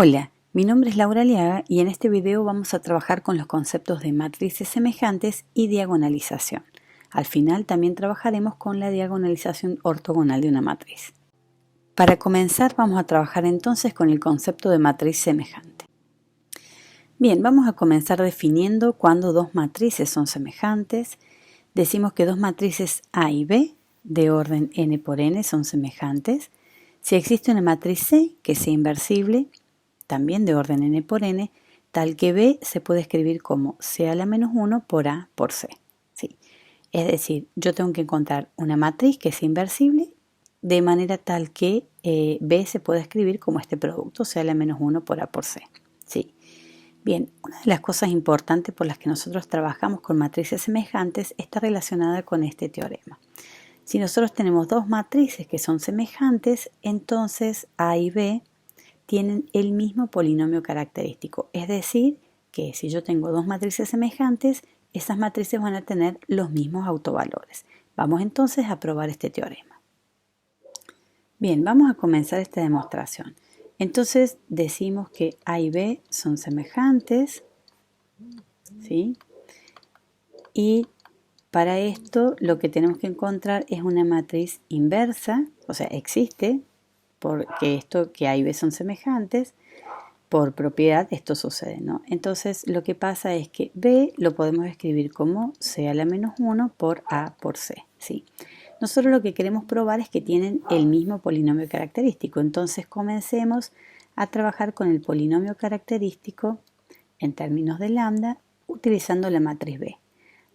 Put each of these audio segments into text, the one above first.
Hola, mi nombre es Laura Aliaga y en este video vamos a trabajar con los conceptos de matrices semejantes y diagonalización. Al final también trabajaremos con la diagonalización ortogonal de una matriz. Para comenzar vamos a trabajar entonces con el concepto de matriz semejante. Bien, vamos a comenzar definiendo cuando dos matrices son semejantes. Decimos que dos matrices A y B de orden n por n son semejantes. Si existe una matriz C que sea inversible, también de orden n por n, tal que B se puede escribir como C a la menos 1 por A por C. ¿Sí? Es decir, yo tengo que encontrar una matriz que sea inversible de manera tal que B se pueda escribir como este producto, C a la menos 1 por A por C. ¿Sí? Bien, una de las cosas importantes por las que nosotros trabajamos con matrices semejantes está relacionada con este teorema. Si nosotros tenemos dos matrices que son semejantes, entonces A y B tienen el mismo polinomio característico. Es decir, que si yo tengo dos matrices semejantes, esas matrices van a tener los mismos autovalores. Vamos entonces a probar este teorema. Bien, vamos a comenzar esta demostración. Entonces decimos que A y B son semejantes, ¿sí? Y para esto lo que tenemos que encontrar es una matriz inversa, o sea, existe, porque esto que A y B son semejantes, por propiedad esto sucede, ¿no? Entonces lo que pasa es que B lo podemos escribir como C a la menos 1 por A por C, ¿sí? Nosotros lo que queremos probar es que tienen el mismo polinomio característico, entonces comencemos a trabajar con el polinomio característico en términos de lambda utilizando la matriz B.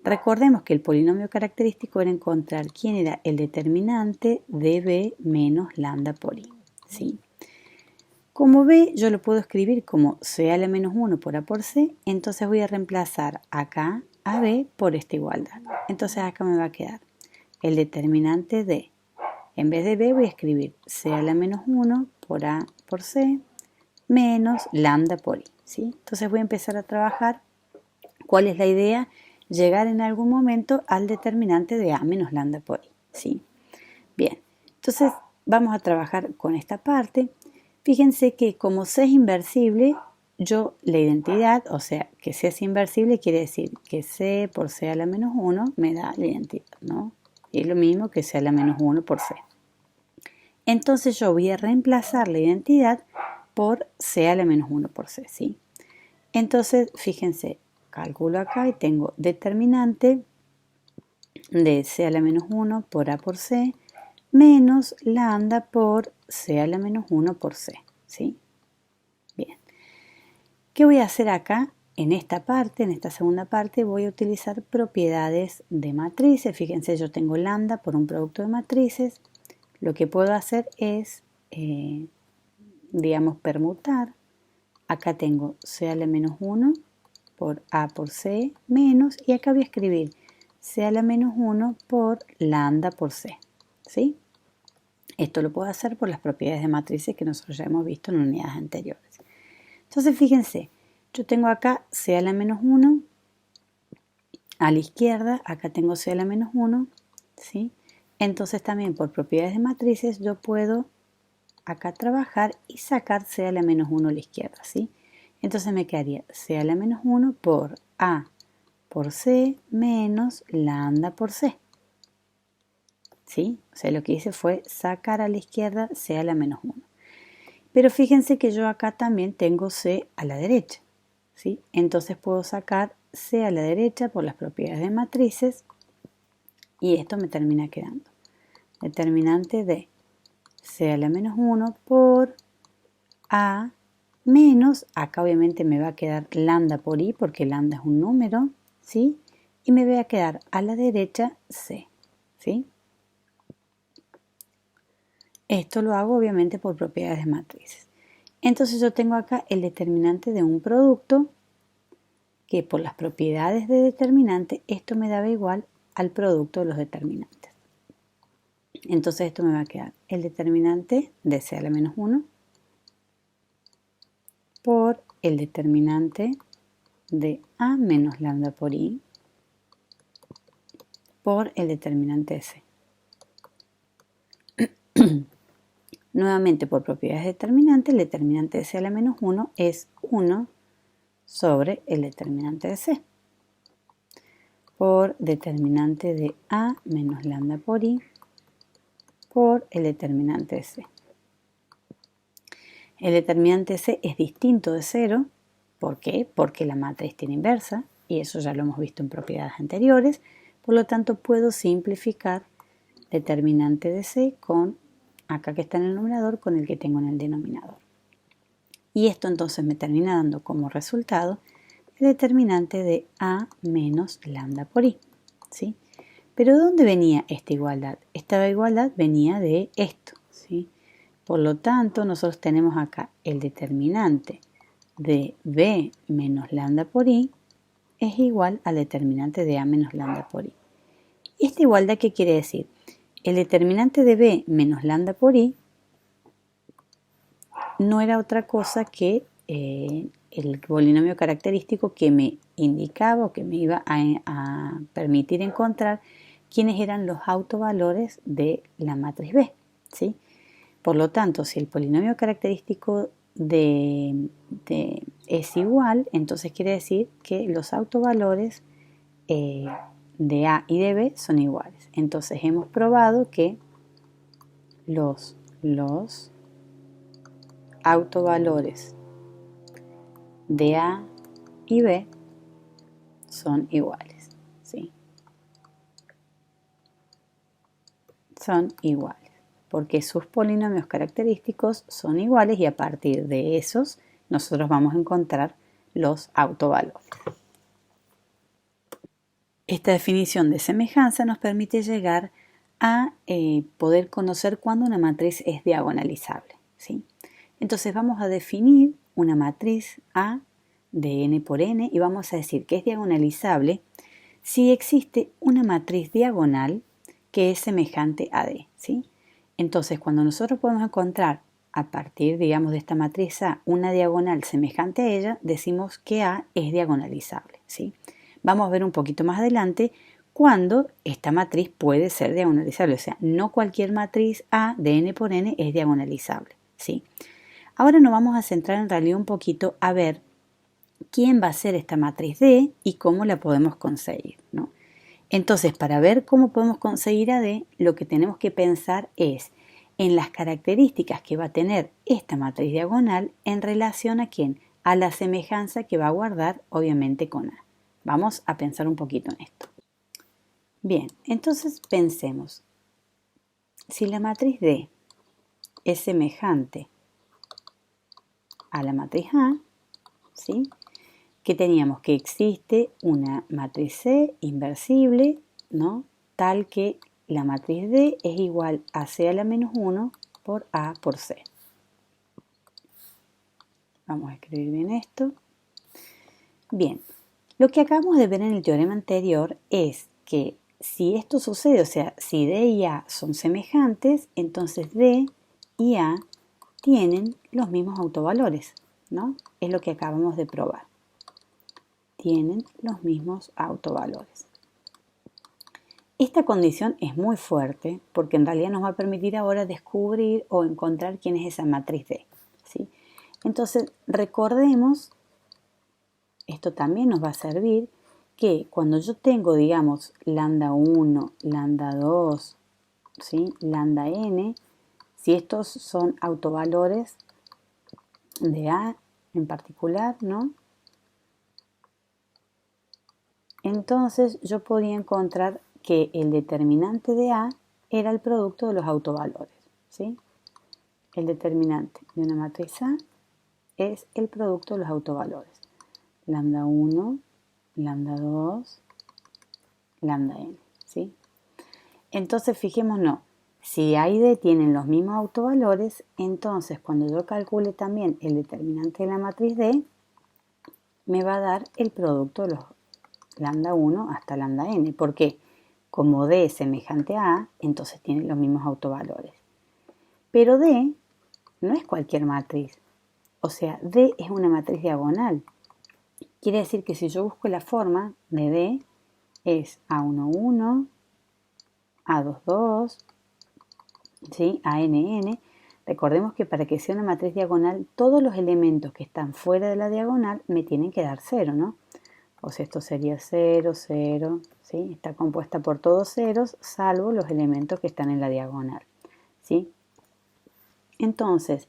Recordemos que el polinomio característico era encontrar quién era el determinante de B menos lambda por I, ¿sí? Como B yo lo puedo escribir como C a la menos 1 por A por C, entonces voy a reemplazar acá a B por esta igualdad. Entonces acá me va a quedar el determinante de, en vez de B voy a escribir C a la menos 1 por A por C menos lambda por I, ¿sí? Entonces voy a empezar a trabajar. ¿Cuál es la idea? Llegar en algún momento al determinante de A menos lambda por I, ¿sí? Bien, entonces vamos a trabajar con esta parte. Fíjense que como C es inversible, yo la identidad, o sea, que C es inversible quiere decir que C por C a la menos 1 me da la identidad, ¿no? Y es lo mismo que C a la menos 1 por C. Entonces yo voy a reemplazar la identidad por C a la menos 1 por C, ¿sí? Entonces, fíjense, calculo acá y tengo determinante de C a la menos 1 por A por C menos lambda por C a la menos 1 por C, ¿sí? Bien. ¿Qué voy a hacer acá? En esta parte, en esta segunda parte, voy a utilizar propiedades de matrices. Fíjense, yo tengo lambda por un producto de matrices. Lo que puedo hacer es, digamos, permutar. Acá tengo C a la menos 1 por A por C menos, y acá voy a escribir C a la menos 1 por lambda por C, ¿sí? Esto lo puedo hacer por las propiedades de matrices que nosotros ya hemos visto en unidades anteriores. Entonces, fíjense, yo tengo acá C a la menos 1 a la izquierda, acá tengo C a la menos 1, ¿sí? Entonces también por propiedades de matrices yo puedo acá trabajar y sacar C a la menos 1 a la izquierda, ¿sí? Entonces me quedaría C a la menos 1 por A por C menos lambda por C, ¿sí? O sea, lo que hice fue sacar a la izquierda C a la menos 1. Pero fíjense que yo acá también tengo C a la derecha, ¿sí? Entonces puedo sacar C a la derecha por las propiedades de matrices y esto me termina quedando determinante de C a la menos 1 por A menos, acá obviamente me va a quedar lambda por I porque lambda es un número, ¿sí? Y me va a quedar a la derecha C, ¿sí? Esto lo hago obviamente por propiedades de matrices. Entonces yo tengo acá el determinante de un producto que por las propiedades de determinante esto me daba igual al producto de los determinantes. Entonces esto me va a quedar el determinante de C a la menos 1 por el determinante de A menos lambda por I por el determinante de C. Nuevamente, por propiedades determinantes, el determinante de C a la menos 1 es 1 sobre el determinante de C. Por determinante de A menos lambda por I por el determinante de C. El determinante de C es distinto de 0. ¿Por qué? Porque la matriz tiene inversa, y eso ya lo hemos visto en propiedades anteriores. Por lo tanto, puedo simplificar determinante de C con, acá que está en el numerador, con el que tengo en el denominador. Y esto entonces me termina dando como resultado el determinante de A menos lambda por I, ¿sí? Pero ¿de dónde venía esta igualdad? Esta igualdad venía de esto, ¿sí? Por lo tanto, nosotros tenemos acá el determinante de B menos lambda por I es igual al determinante de A menos lambda por I. ¿Esta igualdad qué quiere decir? El determinante de B menos lambda por I no era otra cosa que el polinomio característico que me indicaba o que me iba a permitir encontrar quiénes eran los autovalores de la matriz B, ¿sí? Por lo tanto, si el polinomio característico es igual, entonces quiere decir que los autovalores de A y de B son iguales. Entonces hemos probado que los autovalores de A y B son iguales, ¿sí? Son iguales, porque sus polinomios característicos son iguales y a partir de esos nosotros vamos a encontrar los autovalores. Esta definición de semejanza nos permite llegar a poder conocer cuándo una matriz es diagonalizable, ¿sí? Entonces vamos a definir una matriz A de n por n y vamos a decir que es diagonalizable si existe una matriz diagonal que es semejante a D, ¿sí? Entonces, cuando nosotros podemos encontrar a partir, digamos, de esta matriz A una diagonal semejante a ella, decimos que A es diagonalizable, ¿sí? Vamos a ver un poquito más adelante cuándo esta matriz puede ser diagonalizable. O sea, no cualquier matriz A de n por n es diagonalizable, ¿sí? Ahora nos vamos a centrar en realidad un poquito a ver quién va a ser esta matriz D y cómo la podemos conseguir, ¿no? Entonces, para ver cómo podemos conseguir a D, lo que tenemos que pensar es en las características que va a tener esta matriz diagonal en relación a quién, a la semejanza que va a guardar obviamente con A. Vamos a pensar un poquito en esto. Bien, entonces pensemos, si la matriz D es semejante a la matriz A, ¿sí? Que teníamos que existe una matriz C inversible, ¿no? Tal que la matriz D es igual a C a la menos 1 por A por C. Vamos a escribir bien esto. Bien, lo que acabamos de ver en el teorema anterior es que si esto sucede, o sea, si D y A son semejantes, entonces D y A tienen los mismos autovalores, ¿no? Es lo que acabamos de probar. Tienen los mismos autovalores. Esta condición es muy fuerte porque en realidad nos va a permitir ahora descubrir o encontrar quién es esa matriz D, ¿sí? Entonces, recordemos, esto también nos va a servir, que cuando yo tengo, digamos, lambda 1, lambda 2, ¿sí? Lambda n, si estos son autovalores de A en particular, ¿no? Entonces yo podía encontrar que el determinante de A era el producto de los autovalores, ¿sí? El determinante de una matriz A es el producto de los autovalores. Lambda 1, lambda 2, lambda n, ¿sí? Entonces fijémonos, si A y D tienen los mismos autovalores, entonces cuando yo calcule también el determinante de la matriz D, me va a dar el producto de los lambda 1 hasta lambda n. ¿Por qué? Como D es semejante a A, entonces tiene los mismos autovalores. Pero D no es cualquier matriz. O sea, D es una matriz diagonal. Quiere decir que si yo busco la forma de D, es A11, A22, ¿sí? ANN. Recordemos que para que sea una matriz diagonal, todos los elementos que están fuera de la diagonal me tienen que dar 0, ¿no? O sea, esto sería 0, 0, ¿sí? Está compuesta por todos ceros, salvo los elementos que están en la diagonal, ¿sí? Entonces,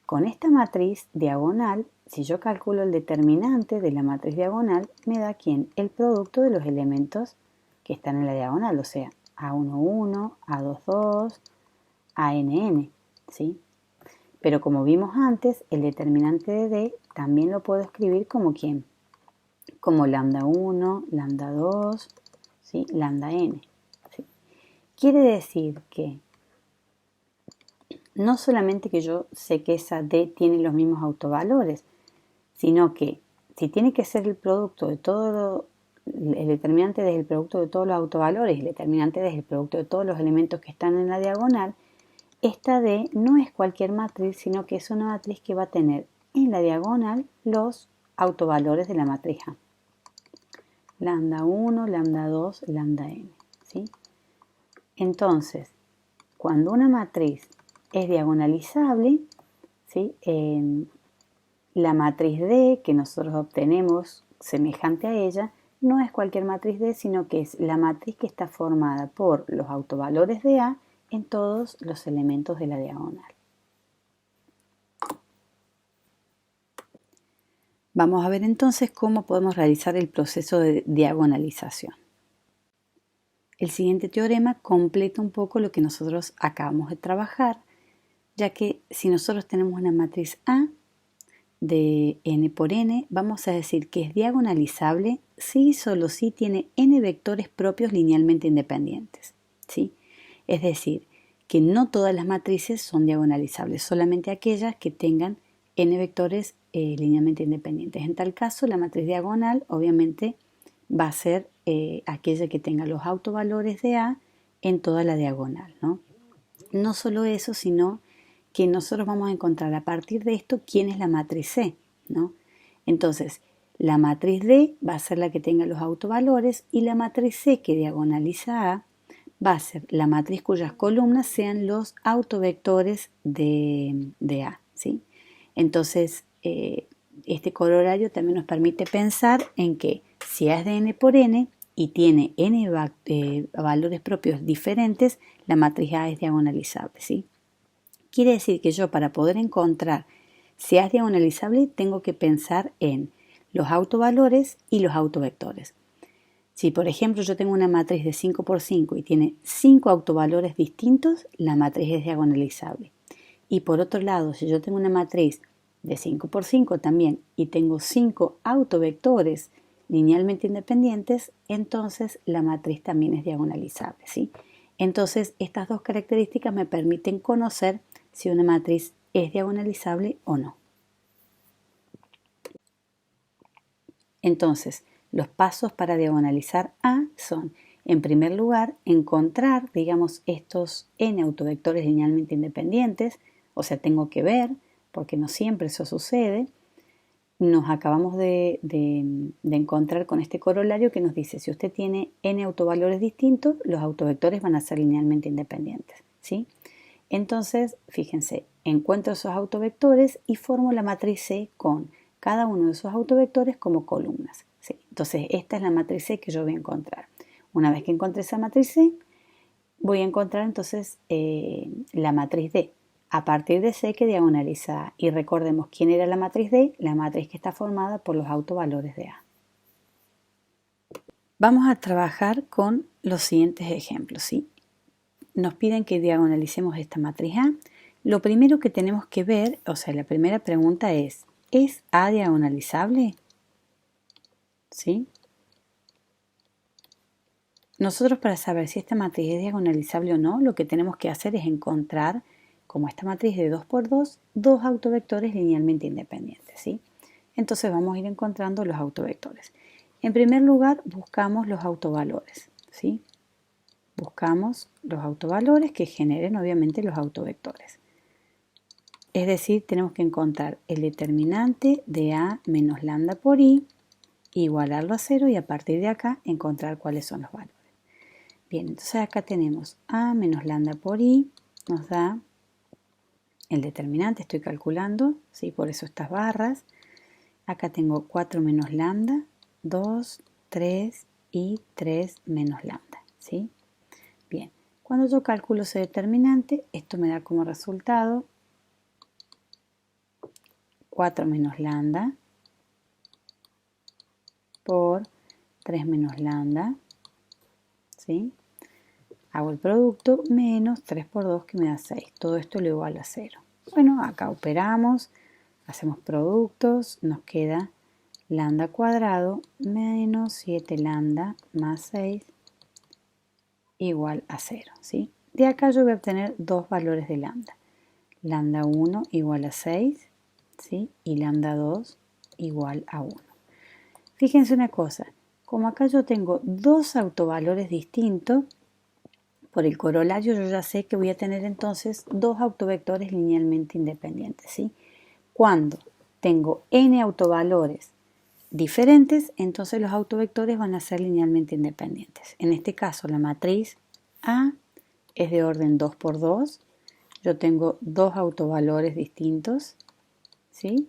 con esta matriz diagonal, si yo calculo el determinante de la matriz diagonal, me da ¿quién? El producto de los elementos que están en la diagonal, o sea, A1, 1, A2, 2, ANN, ¿sí? Pero como vimos antes, el determinante de D también lo puedo escribir como ¿quién? Como lambda 1, lambda 2, ¿sí? Lambda n. ¿Sí? Quiere decir que no solamente que yo sé que esa D tiene los mismos autovalores, sino que si tiene que ser el producto de todo el determinante es el producto de todos los autovalores y el determinante es el producto de todos los elementos que están en la diagonal, esta D no es cualquier matriz, sino que es una matriz que va a tener en la diagonal los autovalores de la matriz A. Lambda 1, lambda 2, lambda n. ¿Sí? Entonces, cuando una matriz es diagonalizable, ¿sí? La matriz D que nosotros obtenemos semejante a ella no es cualquier matriz D, sino que es la matriz que está formada por los autovalores de A en todos los elementos de la diagonal. Vamos a ver entonces cómo podemos realizar el proceso de diagonalización. El siguiente teorema completa un poco lo que nosotros acabamos de trabajar, ya que si nosotros tenemos una matriz A de n por n, vamos a decir que es diagonalizable si y solo si tiene n vectores propios linealmente independientes, ¿sí? Es decir, que no todas las matrices son diagonalizables, solamente aquellas que tengan n vectores linealmente independientes. En tal caso, la matriz diagonal obviamente va a ser aquella que tenga los autovalores de A en toda la diagonal, ¿no? No solo eso, sino que nosotros vamos a encontrar a partir de esto quién es la matriz C, ¿no? Entonces, la matriz D va a ser la que tenga los autovalores y la matriz C que diagonaliza A va a ser la matriz cuyas columnas sean los autovectores de A, ¿sí? Entonces, este corolario también nos permite pensar en que si A es de n por n y tiene n valores propios diferentes, la matriz A es diagonalizable, ¿sí? Quiere decir que yo para poder encontrar si A es diagonalizable tengo que pensar en los autovalores y los autovectores. Si por ejemplo yo tengo una matriz de 5 por 5 y tiene 5 autovalores distintos, la matriz es diagonalizable. Y por otro lado, si yo tengo una matriz de 5 por 5 también y tengo 5 autovectores linealmente independientes, entonces la matriz también es diagonalizable, ¿sí? Entonces estas dos características me permiten conocer si una matriz es diagonalizable o no. Entonces, los pasos para diagonalizar A son, en primer lugar, encontrar, digamos, estos n autovectores linealmente independientes, o sea, tengo que ver, porque no siempre eso sucede. Nos acabamos de encontrar con este corolario que nos dice, si usted tiene n autovalores distintos, los autovectores van a ser linealmente independientes, ¿sí? Entonces, fíjense, encuentro esos autovectores y formo la matriz C con cada uno de esos autovectores como columnas, ¿sí? Entonces, esta es la matriz C que yo voy a encontrar. Una vez que encontré esa matriz C, voy a encontrar entonces la matriz D. A partir de C que diagonaliza A. Y recordemos quién era la matriz D, la matriz que está formada por los autovalores de A. Vamos a trabajar con los siguientes ejemplos, ¿sí? Nos piden que diagonalicemos esta matriz A. Lo primero que tenemos que ver, o sea, la primera pregunta ¿es A diagonalizable? ¿Sí? Nosotros para saber si esta matriz es diagonalizable o no, lo que tenemos que hacer es encontrar, como esta matriz de 2 por 2, dos autovectores linealmente independientes, ¿sí? Entonces vamos a ir encontrando los autovectores. En primer lugar, buscamos los autovalores, ¿sí? Buscamos los autovalores que generen obviamente los autovectores. Es decir, tenemos que encontrar el determinante de A menos lambda por I, igualarlo a 0 y a partir de acá encontrar cuáles son los valores. Bien, entonces acá tenemos A menos lambda por I, nos da el determinante, estoy calculando, ¿sí? Por eso estas barras. Acá tengo 4 menos lambda, 2, 3 y 3 menos lambda, ¿sí? Bien, cuando yo calculo ese determinante, esto me da como resultado 4 menos lambda por 3 menos lambda, ¿sí? Hago el producto menos 3 por 2 que me da 6. Todo esto lo igual a 0. Bueno, acá operamos, hacemos productos, nos queda lambda cuadrado menos 7 lambda más 6 igual a 0, ¿sí? De acá yo voy a obtener dos valores de lambda. Lambda 1 igual a 6, ¿sí? Y lambda 2 igual a 1. Fíjense una cosa, como acá yo tengo dos autovalores distintos, por el corolario yo ya sé que voy a tener entonces dos autovectores linealmente independientes, ¿sí? Cuando tengo n autovalores diferentes, entonces los autovectores van a ser linealmente independientes. En este caso la matriz A es de orden 2 por 2. Yo tengo dos autovalores distintos, ¿sí?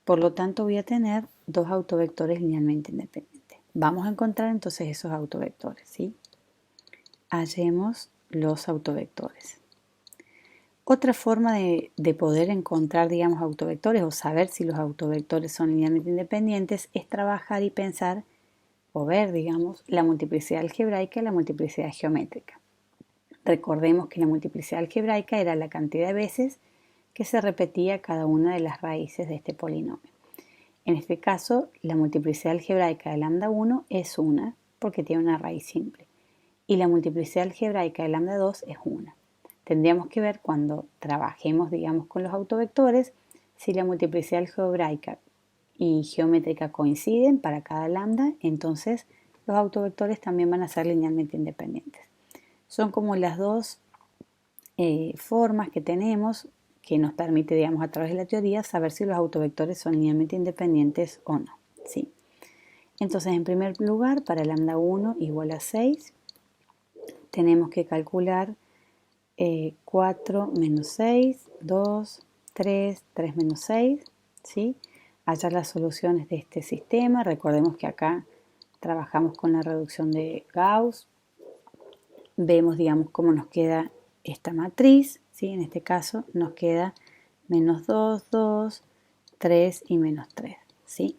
Por lo tanto voy a tener dos autovectores linealmente independientes. Vamos a encontrar entonces esos autovectores, ¿sí? Hallemos los autovectores. Otra forma de poder encontrar, digamos, autovectores o saber si los autovectores son linealmente independientes es trabajar y pensar o ver, digamos, la multiplicidad algebraica y la multiplicidad geométrica. Recordemos que la multiplicidad algebraica era la cantidad de veces que se repetía cada una de las raíces de este polinomio. En este caso, la multiplicidad algebraica de lambda 1 es 1 porque tiene una raíz simple. Y la multiplicidad algebraica de lambda 2 es 1. Tendríamos que ver cuando trabajemos, digamos, con los autovectores, si la multiplicidad algebraica y geométrica coinciden para cada lambda, entonces los autovectores también van a ser linealmente independientes. Son como las dos formas que tenemos que nos permite, digamos, a través de la teoría, saber si los autovectores son linealmente independientes o no, ¿sí? Entonces, en primer lugar, para lambda 1 igual a 6, tenemos que calcular 4 menos 6, 2, 3, 3 menos 6, ¿sí? Hallar las soluciones de este sistema. Recordemos que acá trabajamos con la reducción de Gauss. Vemos, digamos, cómo nos queda esta matriz, ¿sí? En este caso nos queda menos 2, 2, 3 y menos 3, ¿sí?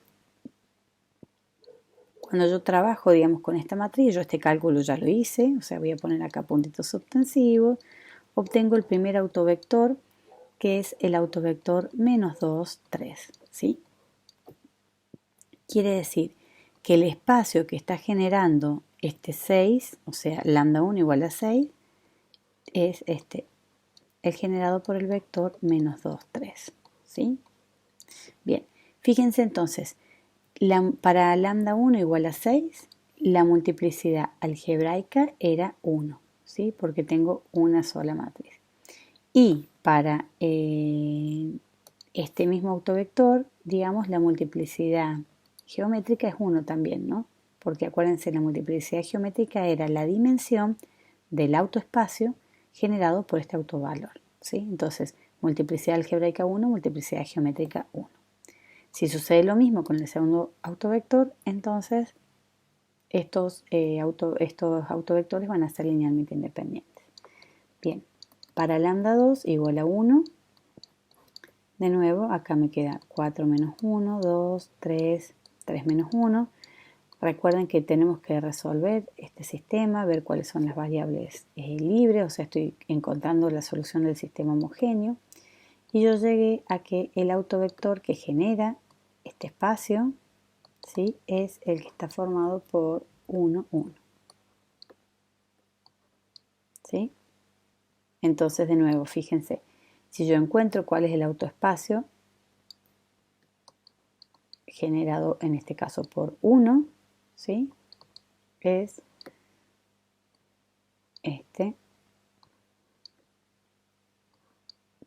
Cuando yo trabajo, digamos, con esta matriz, yo este cálculo ya lo hice, o sea, voy a poner acá puntitos suspensivos, obtengo el primer autovector, que es el autovector menos 2, 3, ¿sí? Quiere decir que el espacio que está generando este 6, o sea, lambda 1 igual a 6, es el generado por el vector menos 2, 3, ¿sí? Bien, fíjense entonces, para lambda 1 igual a 6, la multiplicidad algebraica era 1, ¿sí? Porque tengo una sola matriz. Y para este mismo autovector, digamos, la multiplicidad geométrica es 1 también, ¿no? Porque acuérdense, la multiplicidad geométrica era la dimensión del autoespacio generado por este autovalor, ¿sí? Entonces, multiplicidad algebraica 1, multiplicidad geométrica 1. Si sucede lo mismo con el segundo autovector, entonces estos autovectores van a ser linealmente independientes. Bien, para lambda 2 igual a 1, de nuevo acá me queda 4 menos 1, 2, 3, 3 menos 1. Recuerden que tenemos que resolver este sistema, ver cuáles son las variables libres, o sea, estoy encontrando la solución del sistema homogéneo. Y yo llegué a que el autovector que genera este espacio, ¿sí?, es el que está formado por 1, 1. ¿Sí? Entonces, de nuevo, fíjense, si yo encuentro cuál es el autoespacio generado en este caso por 1, ¿sí?, es este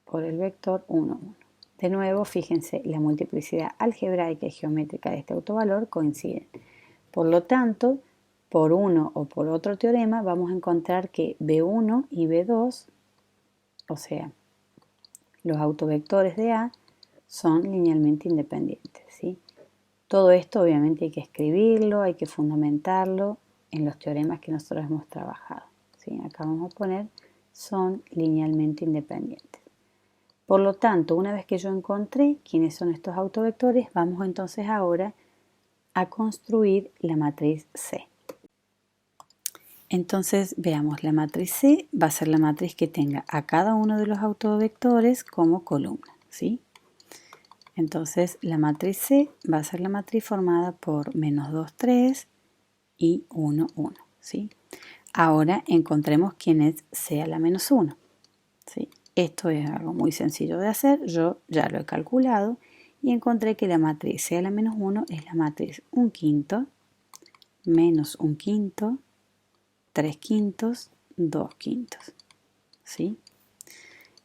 por el vector 1, 1. De nuevo, fíjense, la multiplicidad algebraica y geométrica de este autovalor coinciden. Por lo tanto, por uno o por otro teorema, vamos a encontrar que B1 y B2, o sea, los autovectores de A son linealmente independientes, ¿sí? Todo esto obviamente hay que escribirlo, hay que fundamentarlo en los teoremas que nosotros hemos trabajado, ¿sí? Acá vamos a poner son linealmente independientes. Por lo tanto, una vez que yo encontré quiénes son estos autovectores, vamos entonces ahora a construir la matriz C. Entonces veamos, la matriz C va a ser la matriz que tenga a cada uno de los autovectores como columna, ¿sí? Entonces la matriz C va a ser la matriz formada por -2, 3 y 1, 1, ¿sí? Ahora encontremos quién es C a la -1, ¿sí? Esto es algo muy sencillo de hacer, yo ya lo he calculado y encontré que la matriz C a la -1 es la matriz 1/5, -1/5, 3/5, 2/5, ¿sí?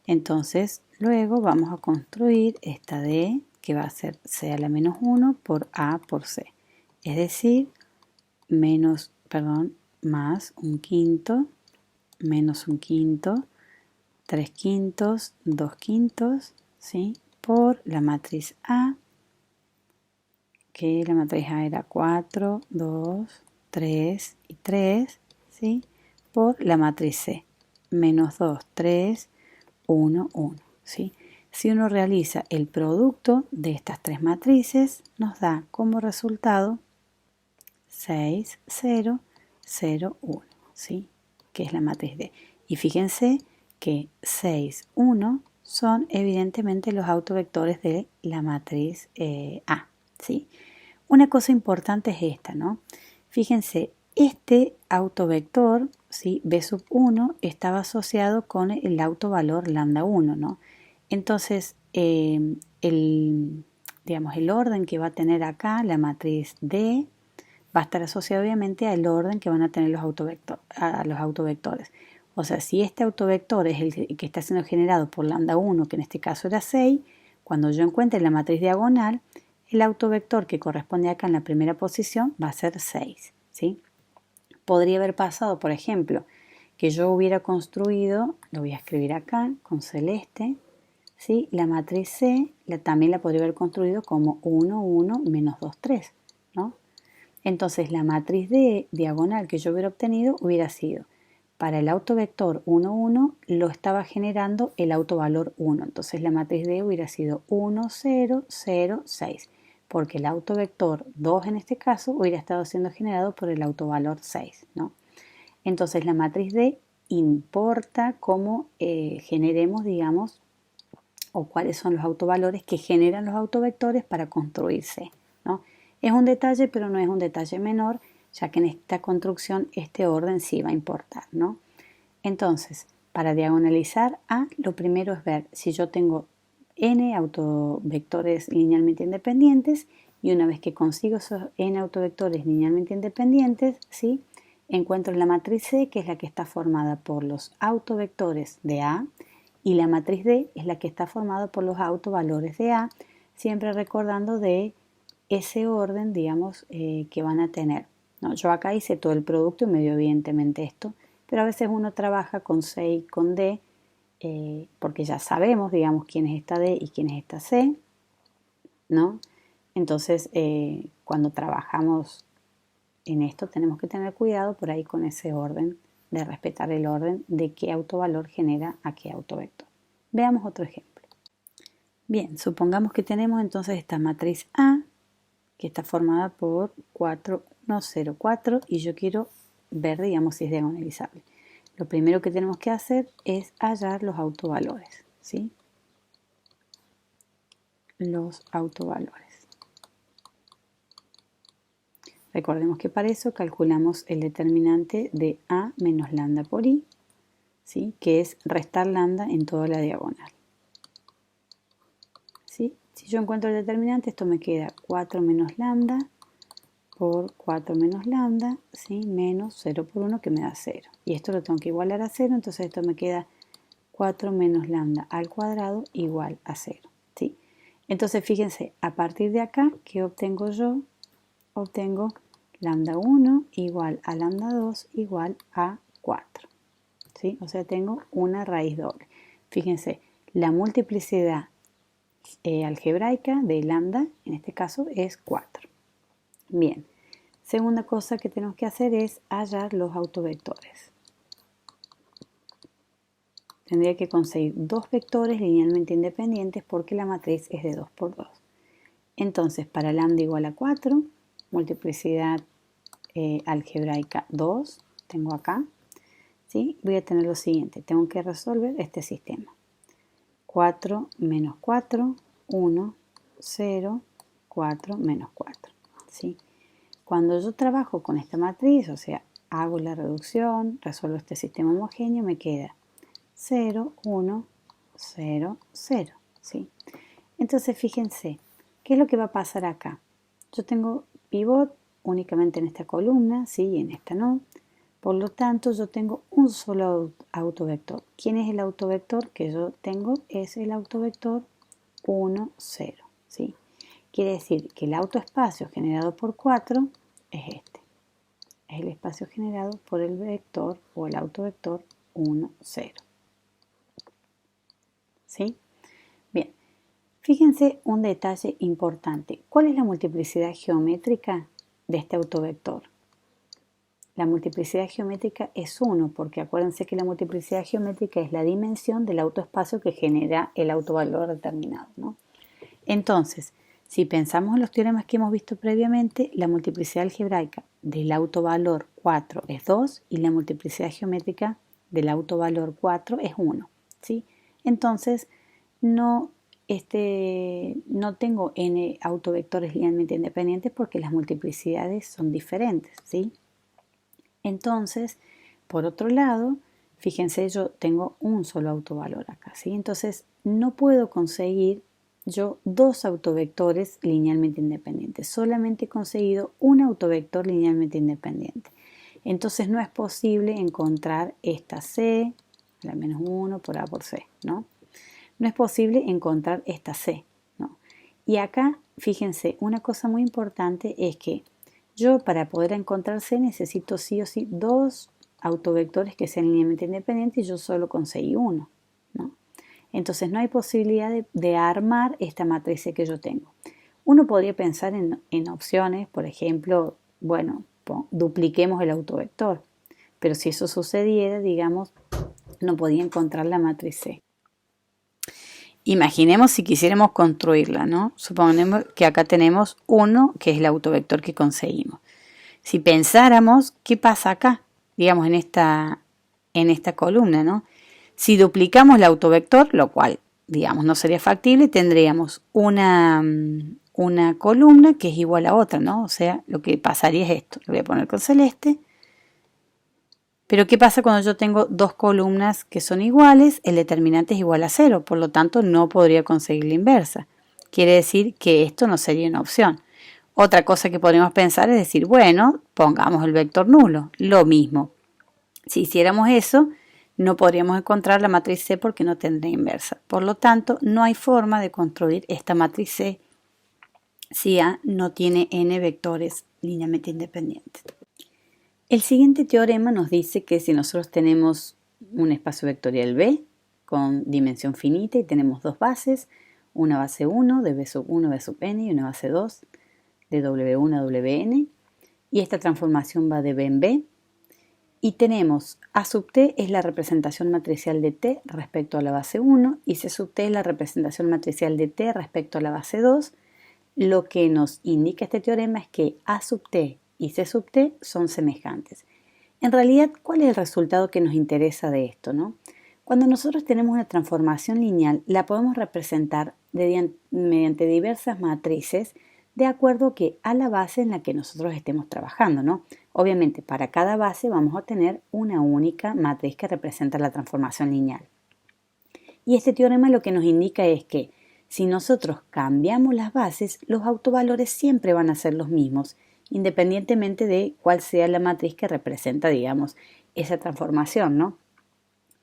Entonces, luego vamos a construir esta D, que va a ser C a la -1 por A por C. Es decir, más 1/5, menos 1/5, 3/5, 2/5, ¿sí? Por la matriz A, que la matriz A era 4, 2, 3 y 3, ¿sí? Por la matriz C, -2, 3, 1, 1, ¿sí? Si uno realiza el producto de estas tres matrices, nos da como resultado 6, 0, 0, 1, ¿sí? Que es la matriz D. Y fíjense que 6, 1 son evidentemente los autovectores de la matriz A, ¿sí? Una cosa importante es esta, ¿no? Fíjense, este autovector, ¿sí? B sub 1 estaba asociado con el autovalor lambda 1, ¿no? Entonces, digamos, el orden que va a tener acá, la matriz D, va a estar asociado obviamente al orden que van a tener los autovectores. O sea, si este autovector es el que está siendo generado por lambda 1, que en este caso era 6, cuando yo encuentre la matriz diagonal, el autovector que corresponde acá en la primera posición va a ser 6, ¿sí? Podría haber pasado, por ejemplo, que yo hubiera construido, lo voy a escribir acá con celeste, ¿sí? La matriz C también la podría haber construido como 1, 1, menos 2, 3, ¿no? Entonces la matriz D diagonal que yo hubiera obtenido hubiera sido, para el autovector 1, 1, lo estaba generando el autovalor 1. Entonces la matriz D hubiera sido 1, 0, 0, 6, porque el autovector 2 en este caso hubiera estado siendo generado por el autovalor 6, ¿no? Entonces la matriz D importa cómo generemos, digamos, o cuáles son los autovalores que generan los autovectores para construir C, ¿no? Es un detalle, pero no es un detalle menor, ya que en esta construcción este orden sí va a importar, ¿no? Entonces, para diagonalizar A, lo primero es ver si yo tengo n autovectores linealmente independientes, y una vez que consigo esos n autovectores linealmente independientes, ¿sí? Encuentro la matriz C, que es la que está formada por los autovectores de A, y la matriz D es la que está formada por los autovalores de A, siempre recordando de ese orden, digamos, que van a tener, ¿no? Yo acá hice todo el producto y me dio evidentemente esto, pero a veces uno trabaja con C y con D, porque ya sabemos, digamos, quién es esta D y quién es esta C, ¿no? Entonces, cuando trabajamos en esto tenemos que tener cuidado por ahí con ese orden, de respetar el orden de qué autovalor genera a qué autovector. Veamos otro ejemplo. Bien, supongamos que tenemos entonces esta matriz A, que está formada por 4, 1, 0, 4, y yo quiero ver, digamos, si es diagonalizable. Lo primero que tenemos que hacer es hallar los autovalores, ¿sí? Los autovalores. Recordemos que para eso calculamos el determinante de A menos lambda por I, ¿sí? Que es restar lambda en toda la diagonal, ¿sí? Si yo encuentro el determinante, esto me queda 4 menos lambda por 4 menos lambda, ¿sí? Menos 0 por 1, que me da 0. Y esto lo tengo que igualar a 0, entonces esto me queda 4 menos lambda al cuadrado igual a 0, ¿sí? Entonces fíjense, a partir de acá, ¿qué obtengo yo? Obtengo lambda 1 igual a lambda 2 igual a 4, ¿sí? O sea, tengo una raíz doble. Fíjense, La multiplicidad algebraica de lambda, en este caso, es 4. Bien, segunda cosa que tenemos que hacer es hallar los autovectores. Tendría que conseguir dos vectores linealmente independientes porque la matriz es de 2 por 2. Entonces, para lambda igual a 4, multiplicidad algebraica 2, tengo acá, ¿sí? Voy a tener lo siguiente, tengo que resolver este sistema. 4 menos 4, 1, 0, 4 menos 4, ¿sí? Cuando yo trabajo con esta matriz, o sea, hago la reducción, resuelvo este sistema homogéneo, me queda 0, 1, 0, 0, ¿sí? Entonces, fíjense, ¿qué es lo que va a pasar acá? Yo tengo pivot únicamente en esta columna, ¿sí? Y en esta no. Por lo tanto, yo tengo un solo autovector. ¿Quién es el autovector que yo tengo? Es el autovector 1, 0, ¿sí? Quiere decir que el autoespacio generado por 4 es este. Es el espacio generado por el vector o el autovector 1, 0. ¿Sí? Bien, fíjense un detalle importante. ¿Cuál es la multiplicidad geométrica de este autovector? La multiplicidad geométrica es 1, porque acuérdense que la multiplicidad geométrica es la dimensión del autoespacio que genera el autovalor determinado, ¿no? Entonces, si pensamos en los teoremas que hemos visto previamente, la multiplicidad algebraica del autovalor 4 es 2 y la multiplicidad geométrica del autovalor 4 es 1, ¿sí? Entonces, no tengo n autovectores linealmente independientes porque las multiplicidades son diferentes, ¿sí? Entonces, por otro lado, fíjense, yo tengo un solo autovalor acá, ¿sí? Entonces, no puedo conseguir yo dos autovectores linealmente independientes. Solamente he conseguido un autovector linealmente independiente. Entonces, no es posible encontrar esta C, la menos 1 por A por C, ¿no? No es posible encontrar esta C, ¿no? Y acá, fíjense, una cosa muy importante es que yo para poder encontrar C necesito sí o sí dos autovectores que sean linealmente independientes y yo solo conseguí uno, ¿no? Entonces no hay posibilidad de armar esta matriz C que yo tengo. Uno podría pensar en opciones, por ejemplo, bueno, dupliquemos el autovector, pero si eso sucediera, digamos, no podía encontrar la matriz C. Imaginemos si quisiéramos construirla, ¿no? Suponemos que acá tenemos 1, que es el autovector que conseguimos. Si pensáramos, ¿qué pasa acá? Digamos, en esta columna, ¿no? Si duplicamos el autovector, lo cual, digamos, no sería factible, tendríamos una columna que es igual a otra, ¿no? O sea, lo que pasaría es esto. Lo voy a poner con celeste. Pero ¿qué pasa cuando yo tengo dos columnas que son iguales? El determinante es igual a 0, por lo tanto no podría conseguir la inversa. Quiere decir que esto no sería una opción. Otra cosa que podríamos pensar es decir, bueno, pongamos el vector nulo, lo mismo. Si hiciéramos eso, no podríamos encontrar la matriz C porque no tendría inversa. Por lo tanto, no hay forma de construir esta matriz C si A no tiene n vectores linealmente independientes. El siguiente teorema nos dice que si nosotros tenemos un espacio vectorial B con dimensión finita y tenemos dos bases, una base 1 de B sub 1 B sub n y una base 2 de W1 a Wn, y esta transformación va de B en B, y tenemos A sub t es la representación matricial de T respecto a la base 1 y C sub t es la representación matricial de T respecto a la base 2, lo que nos indica este teorema es que A sub t y C sub t son semejantes. En realidad, ¿cuál es el resultado que nos interesa de esto, no? Cuando nosotros tenemos una transformación lineal, la podemos representar mediante diversas matrices de acuerdo a la base en la que nosotros estemos trabajando, ¿no? Obviamente, para cada base vamos a tener una única matriz que representa la transformación lineal. Y este teorema lo que nos indica es que si nosotros cambiamos las bases, los autovalores siempre van a ser los mismos, independientemente de cuál sea la matriz que representa, digamos, esa transformación, ¿no?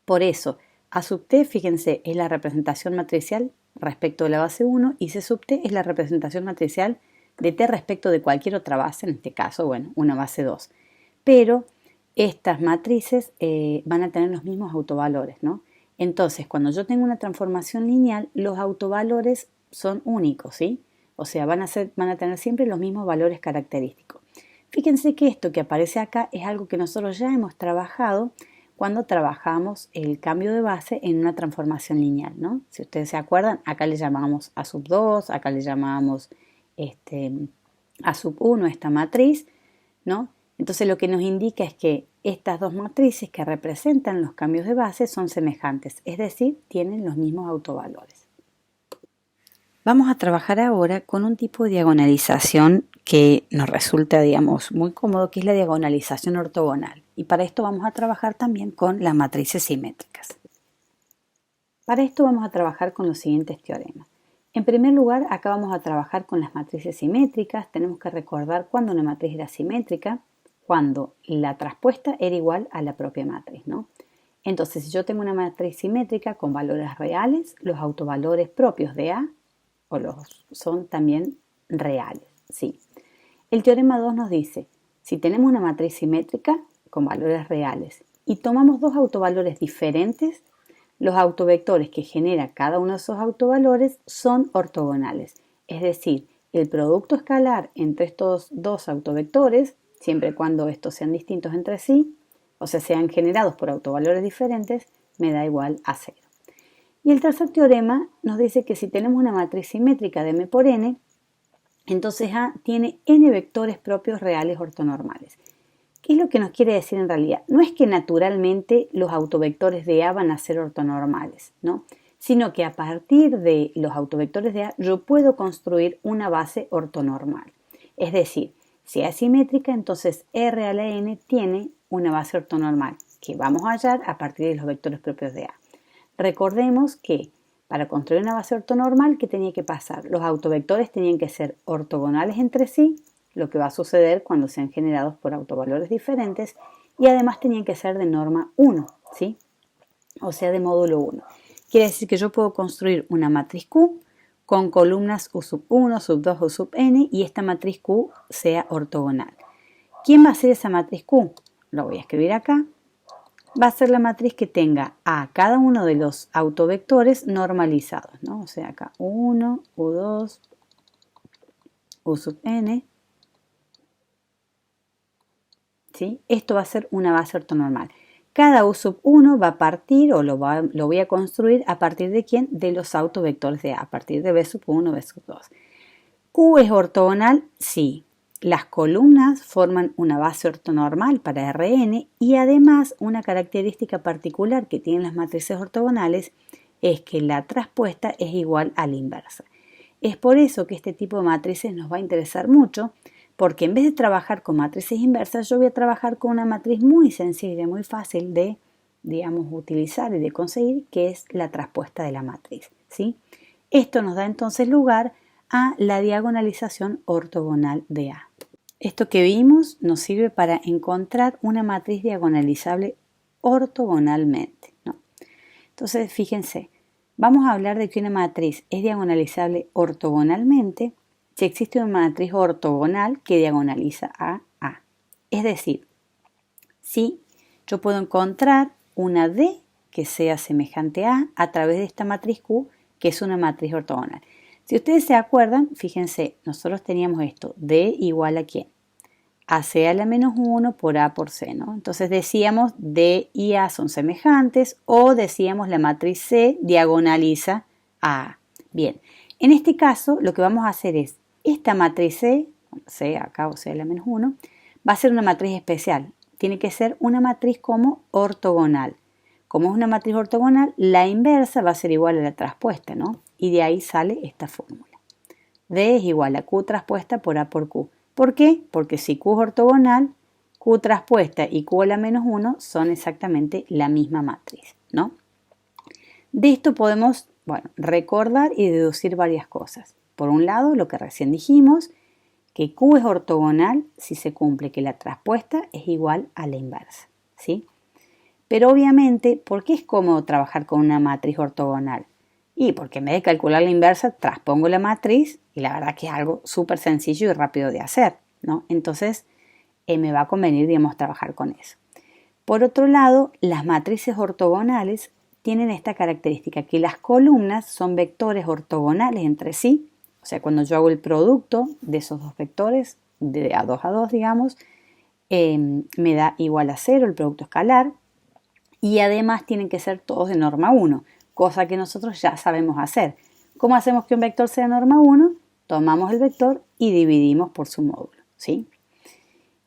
Por eso, A sub t, fíjense, es la representación matricial respecto de la base 1 y C sub t es la representación matricial de T respecto de cualquier otra base, en este caso, bueno, una base 2. Pero estas matrices van a tener los mismos autovalores, ¿no? Entonces, cuando yo tengo una transformación lineal, los autovalores son únicos, ¿sí? O sea, van a tener siempre los mismos valores característicos. Fíjense que esto que aparece acá es algo que nosotros ya hemos trabajado cuando trabajamos el cambio de base en una transformación lineal, ¿no? Si ustedes se acuerdan, acá le llamábamos A sub 2, acá le llamábamos A sub 1, esta matriz, ¿no? Entonces lo que nos indica es que estas dos matrices que representan los cambios de base son semejantes, es decir, tienen los mismos autovalores. Vamos a trabajar ahora con un tipo de diagonalización que nos resulta, digamos, muy cómodo, que es la diagonalización ortogonal. Y para esto vamos a trabajar también con las matrices simétricas. Para esto vamos a trabajar con los siguientes teoremas. En primer lugar, acá vamos a trabajar con las matrices simétricas. Tenemos que recordar cuándo una matriz era simétrica, cuando la traspuesta era igual a la propia matriz, ¿no? Entonces, si yo tengo una matriz simétrica con valores reales, los autovalores propios de A son también reales, ¿sí? El teorema 2 nos dice, si tenemos una matriz simétrica con valores reales y tomamos dos autovalores diferentes, los autovectores que genera cada uno de esos autovalores son ortogonales. Es decir, el producto escalar entre estos dos autovectores, siempre y cuando estos sean distintos entre sí, o sea, sean generados por autovalores diferentes, me da igual a 0. Y el tercer teorema nos dice que si tenemos una matriz simétrica de m por n, entonces A tiene n vectores propios reales ortonormales. ¿Qué es lo que nos quiere decir en realidad? No es que naturalmente los autovectores de A van a ser ortonormales, ¿no? Sino que a partir de los autovectores de A yo puedo construir una base ortonormal. Es decir, si A es simétrica, entonces R a la n tiene una base ortonormal que vamos a hallar a partir de los vectores propios de A. Recordemos que para construir una base ortonormal, ¿qué tenía que pasar? Los autovectores tenían que ser ortogonales entre sí, lo que va a suceder cuando sean generados por autovalores diferentes, y además tenían que ser de norma 1, ¿sí? O sea, de módulo 1. Quiere decir que yo puedo construir una matriz Q con columnas U sub 1, sub 2 o sub n, y esta matriz Q sea ortogonal. ¿Quién va a ser esa matriz Q? Lo voy a escribir acá. Va a ser la matriz que tenga a cada uno de los autovectores normalizados, ¿no? O sea, acá U1, U2, U sub n, ¿sí? Esto va a ser una base ortonormal. Cada U sub 1 va a partir o lo voy a construir a partir de ¿quién? De los autovectores de A, a partir de B sub 1, B sub 2. ¿Q es ortogonal? Sí. Las columnas forman una base ortonormal para Rn y además una característica particular que tienen las matrices ortogonales es que la traspuesta es igual a la inversa. Es por eso que este tipo de matrices nos va a interesar mucho, porque en vez de trabajar con matrices inversas, yo voy a trabajar con una matriz muy sencilla, muy fácil de, digamos, utilizar y de conseguir, que es la traspuesta de la matriz, ¿sí? Esto nos da entonces lugar a la diagonalización ortogonal de A. Esto que vimos nos sirve para encontrar una matriz diagonalizable ortogonalmente, ¿no? Entonces, fíjense, vamos a hablar de que una matriz es diagonalizable ortogonalmente si existe una matriz ortogonal que diagonaliza a A. Es decir, si yo puedo encontrar una D que sea semejante a través de esta matriz Q, que es una matriz ortogonal. Si ustedes se acuerdan, fíjense, nosotros teníamos esto, D igual a ¿quién? AC a la menos 1 por A por C, ¿no? Entonces decíamos D y A son semejantes o decíamos la matriz C diagonaliza a A. Bien, en este caso lo que vamos a hacer es, esta matriz C acá o C a la menos 1, va a ser una matriz especial. Tiene que ser una matriz como ortogonal. Como es una matriz ortogonal, la inversa va a ser igual a la traspuesta, ¿no? Y de ahí sale esta fórmula. D es igual a Q traspuesta por A por Q. ¿Por qué? Porque si Q es ortogonal, Q traspuesta y Q a la menos 1 son exactamente la misma matriz, ¿no? De esto podemos, recordar y deducir varias cosas. Por un lado, lo que recién dijimos, que Q es ortogonal si se cumple que la traspuesta es igual a la inversa, ¿sí? Pero obviamente, ¿por qué es cómodo trabajar con una matriz ortogonal? Y porque en vez de calcular la inversa, transpongo la matriz y la verdad que es algo súper sencillo y rápido de hacer, ¿no? Entonces, me va a convenir, digamos, trabajar con eso. Por otro lado, las matrices ortogonales tienen esta característica, que las columnas son vectores ortogonales entre sí. O sea, cuando yo hago el producto de esos dos vectores, de A2 a 2, digamos, me da igual a 0 el producto escalar. Y además tienen que ser todos de norma 1, cosa que nosotros ya sabemos hacer. ¿Cómo hacemos que un vector sea norma 1? Tomamos el vector y dividimos por su módulo, ¿sí?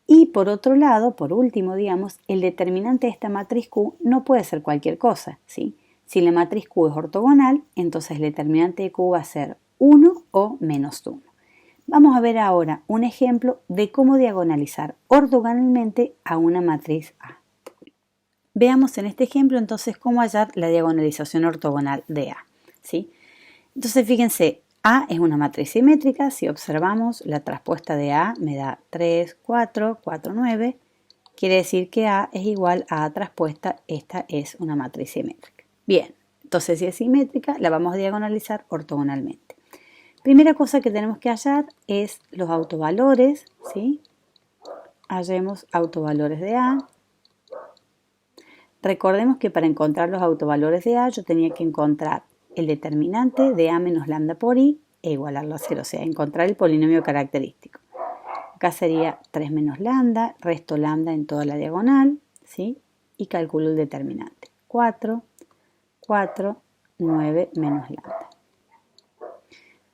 Y por otro lado, por último, digamos, el determinante de esta matriz Q no puede ser cualquier cosa, ¿sí? Si la matriz Q es ortogonal, entonces el determinante de Q va a ser 1 o menos 1. Vamos a ver ahora un ejemplo de cómo diagonalizar ortogonalmente a una matriz A. Veamos en este ejemplo entonces cómo hallar la diagonalización ortogonal de A, ¿sí? Entonces fíjense, A es una matriz simétrica. Si observamos, la traspuesta de A me da 3, 4, 4, 9. Quiere decir que A es igual a A traspuesta. Esta es una matriz simétrica. Bien, entonces si es simétrica, la vamos a diagonalizar ortogonalmente. Primera cosa que tenemos que hallar es los autovalores, ¿sí? Hallemos autovalores de A. Recordemos que para encontrar los autovalores de A yo tenía que encontrar el determinante de A menos lambda por I e igualarlo a 0, o sea, encontrar el polinomio característico. Acá sería 3 menos lambda, resto lambda en toda la diagonal, ¿sí? Y calculo el determinante. 4, 4, 9 menos lambda.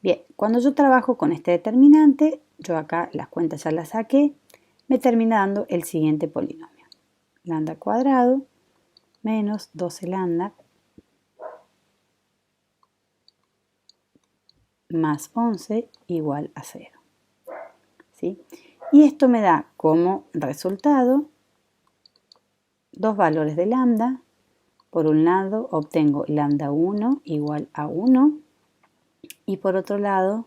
Bien, cuando yo trabajo con este determinante, yo acá las cuentas ya las saqué, me termina dando el siguiente polinomio. Lambda cuadrado menos 12 lambda más 11 igual a 0. ¿Sí? Y esto me da como resultado dos valores de lambda. Por un lado obtengo lambda 1 igual a 1 y por otro lado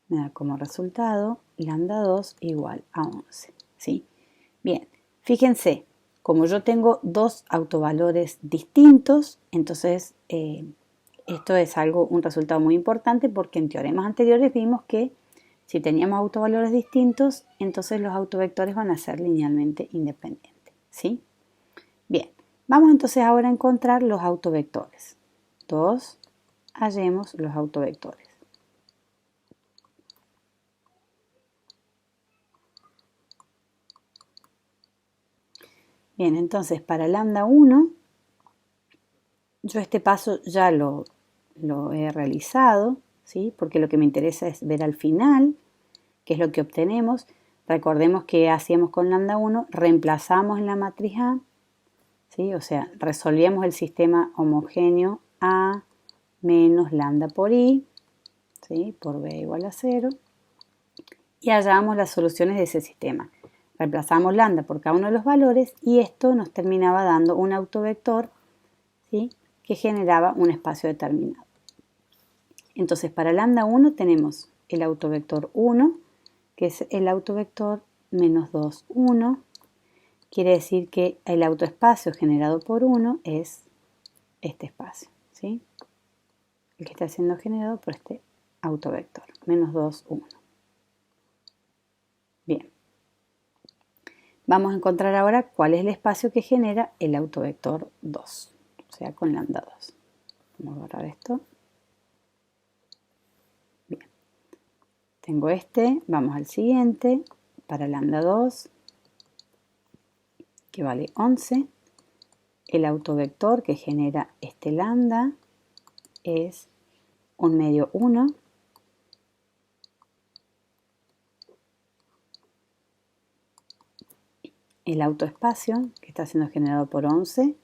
me da como resultado lambda 2 igual a 11. ¿Sí? Bien, fíjense, como yo tengo dos autovalores distintos, entonces esto es un resultado muy importante porque en teoremas anteriores vimos que si teníamos autovalores distintos, entonces los autovectores van a ser linealmente independientes, ¿sí? Bien, vamos entonces ahora a encontrar los autovectores. 2, hallemos los autovectores. Bien, entonces para lambda 1, yo este paso ya lo he realizado, ¿sí? Porque lo que me interesa es ver al final qué es lo que obtenemos. Recordemos que hacíamos con lambda 1, reemplazamos en la matriz A, ¿sí? O sea, resolvíamos el sistema homogéneo A menos lambda por I, ¿sí? Por B igual a 0, y hallábamos las soluciones de ese sistema. Reemplazamos lambda por cada uno de los valores y esto nos terminaba dando un autovector, ¿sí? Que generaba un espacio determinado. Entonces, para lambda 1 tenemos el autovector 1, que es el autovector menos 2, 1. Quiere decir que el autoespacio generado por 1 es este espacio, ¿sí? El que está siendo generado por este autovector, menos 2, 1. Bien. Vamos a encontrar ahora cuál es el espacio que genera el autovector 2, o sea, con lambda 2. Vamos a borrar esto. Bien. Tengo este, vamos al siguiente, para lambda 2, que vale 11. El autovector que genera este lambda es 1 medio 1. El autoespacio que está siendo generado por 11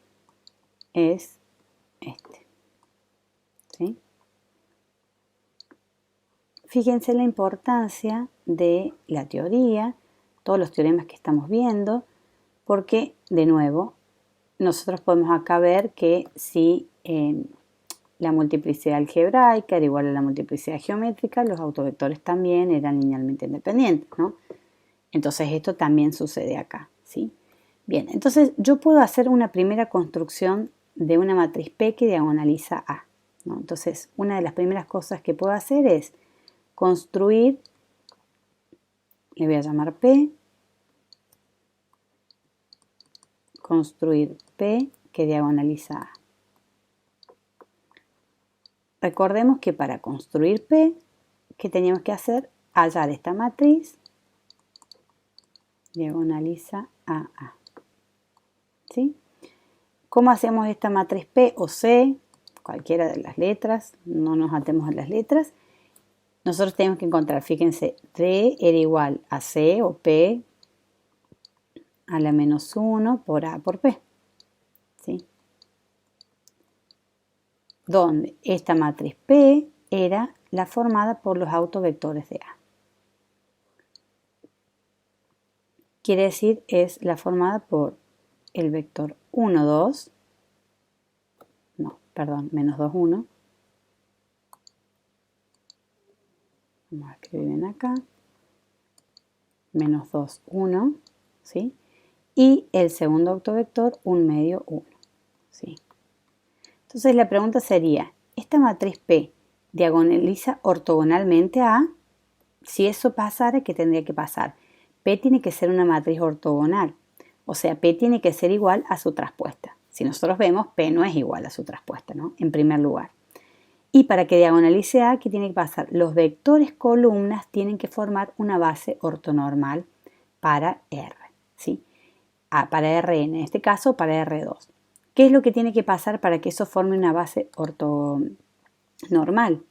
es este, ¿sí? Fíjense la importancia de la teoría, todos los teoremas que estamos viendo, porque, de nuevo, nosotros podemos acá ver que si la multiplicidad algebraica era igual a la multiplicidad geométrica, los autovectores también eran linealmente independientes, ¿no? Entonces esto también sucede acá, ¿sí? Bien, entonces yo puedo hacer una primera construcción de una matriz P que diagonaliza A, ¿no? Entonces, una de las primeras cosas que puedo hacer es construir, le voy a llamar P, construir P que diagonaliza A. Recordemos que para construir P, ¿qué teníamos que hacer? Hallar esta matriz, diagonaliza a. ¿Sí? ¿Cómo hacemos esta matriz P o C? Cualquiera de las letras, no nos atemos a las letras. Nosotros tenemos que encontrar, fíjense, D era igual a C o P a la menos 1 por A por P. ¿Sí? Donde esta matriz P era la formada por los autovectores de A. Quiere decir, es la formada por el vector 1, 2, menos 2, 1. Vamos a escribir bien acá. Menos 2, 1, ¿sí? Y el segundo autovector, 1 medio, 1, ¿sí? Entonces la pregunta sería, ¿esta matriz P diagonaliza ortogonalmente a A? Si eso pasara, ¿qué tendría que pasar? P tiene que ser una matriz ortogonal, o sea, P tiene que ser igual a su traspuesta. Si nosotros vemos, P no es igual a su traspuesta, ¿no? En primer lugar. Y para que diagonalice A, ¿qué tiene que pasar? Los vectores columnas tienen que formar una base ortonormal para R, ¿sí? Para Rn, en este caso para R2. ¿Qué es lo que tiene que pasar para que eso forme una base ortonormal?